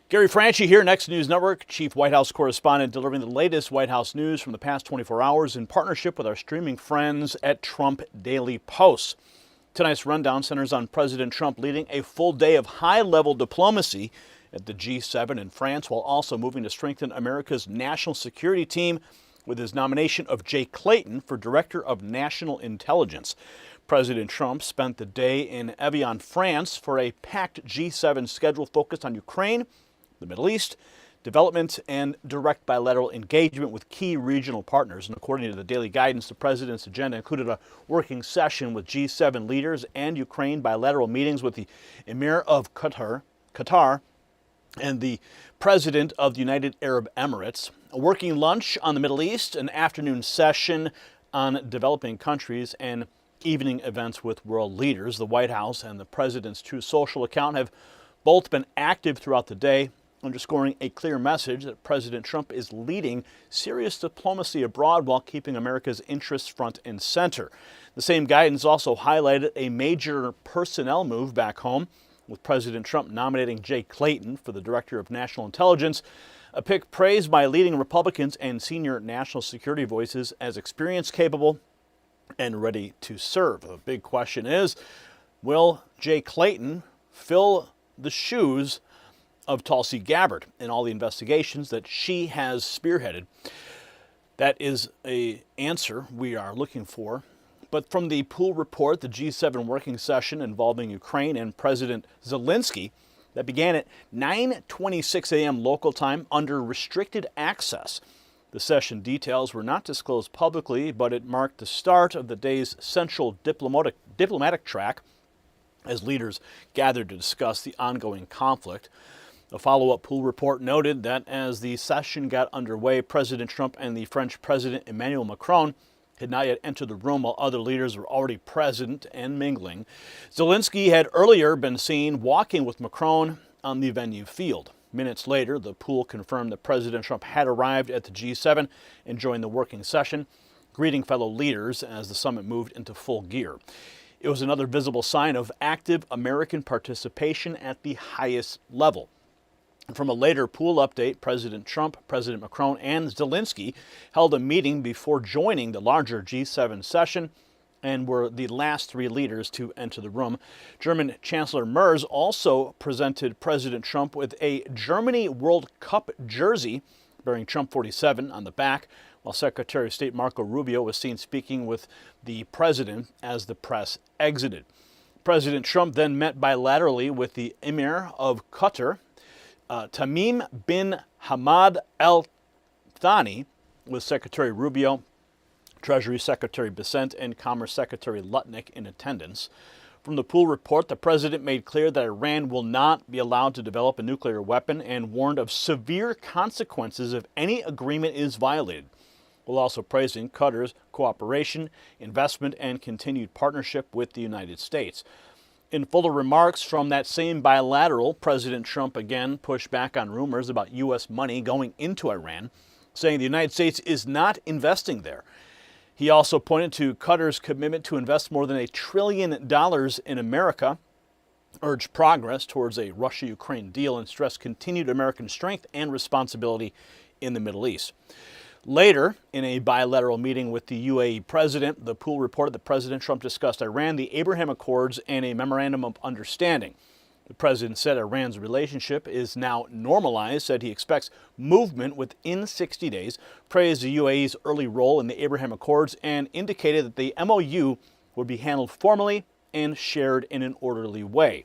Gary Franchi here, Next News Network, Chief White House Correspondent, delivering the latest White House news from the past 24 hours in partnership with our streaming friends at Trump Daily Post. Tonight's rundown centers on President Trump leading a full day of high-level diplomacy at the G7 in France, while also moving to strengthen America's national security team with his nomination of Jay Clayton for Director of National Intelligence. President Trump spent the day in Evian, France for a packed G7 schedule focused on Ukraine, the Middle East, development, and direct bilateral engagement with key regional partners. And according to the daily guidance, the president's agenda included a working session with G7 leaders and Ukraine, bilateral meetings with the emir of Qatar, and the president of the United Arab Emirates, a working lunch on the Middle East, an afternoon session on developing countries, and evening events with world leaders. The White House and the president's Truth Social account have both been active throughout the day, underscoring a clear message that President Trump is leading serious diplomacy abroad while keeping America's interests front and center. The same guidance also highlighted a major personnel move back home, with President Trump nominating Jay Clayton for the Director of National Intelligence, a pick praised by leading Republicans and senior national security voices as experienced, capable, and ready to serve. The big question is, will Jay Clayton fill the shoes of Tulsi Gabbard in all the investigations that she has spearheaded? That is an answer we are looking for. But from the pool report, the G7 working session involving Ukraine and President Zelenskyy that began at 9:26 a.m. local time under restricted access. The session details were not disclosed publicly, but it marked the start of the day's central diplomatic track as leaders gathered to discuss the ongoing conflict. A follow-up pool report noted that as the session got underway, President Trump and the French President Emmanuel Macron had not yet entered the room while other leaders were already present and mingling. Zelenskyy had earlier been seen walking with Macron on the venue field. Minutes later, the pool confirmed that President Trump had arrived at the G7 and joined the working session, greeting fellow leaders as the summit moved into full gear. It was another visible sign of active American participation at the highest level. From a later pool update, President Trump, President Macron, and Zelenskyy held a meeting before joining the larger G7 session and were the last three leaders to enter the room. German Chancellor Merz also presented President Trump with a Germany World Cup jersey bearing Trump 47 on the back, while Secretary of State Marco Rubio was seen speaking with the president as the press exited. President Trump then met bilaterally with the emir of Qatar, Tamim bin Hamad Al Thani, with Secretary Rubio, Treasury Secretary Bessent, and Commerce Secretary Lutnick in attendance. From the pool report, the president made clear that Iran will not be allowed to develop a nuclear weapon and warned of severe consequences if any agreement is violated, while also praising Qatar's cooperation, investment, and continued partnership with the United States. In fuller remarks from that same bilateral, President Trump again pushed back on rumors about U.S. money going into Iran, saying the United States is not investing there. He also pointed to Qatar's commitment to invest more than $1 trillion in America, urged progress towards a Russia-Ukraine deal, and stressed continued American strength and responsibility in the Middle East. Later, in a bilateral meeting with the UAE president, the pool reported that President Trump discussed Iran, the Abraham Accords, and a memorandum of understanding. The president said Iran's relationship is now normalized, said he expects movement within 60 days, praised the UAE's early role in the Abraham Accords, and indicated that the MOU would be handled formally and shared in an orderly way.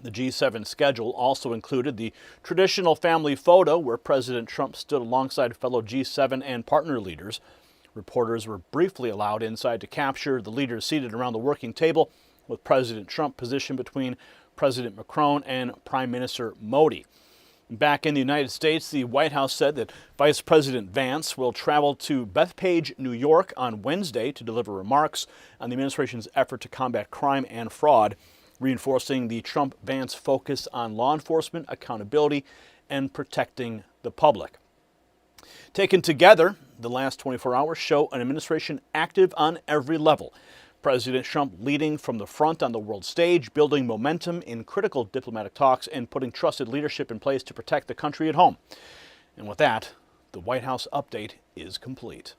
The G7 schedule also included the traditional family photo where President Trump stood alongside fellow G7 and partner leaders. Reporters were briefly allowed inside to capture the leaders seated around the working table, with President Trump positioned between President Macron and Prime Minister Modi. Back in the United States, the White House said that Vice President Vance will travel to Bethpage, New York on Wednesday to deliver remarks on the administration's effort to combat crime and fraud, reinforcing the Trump-Vance focus on law enforcement, accountability, and protecting the public. Taken together, the last 24 hours show an administration active on every level. President Trump leading from the front on the world stage, building momentum in critical diplomatic talks and putting trusted leadership in place to protect the country at home. And with that, the White House update is complete.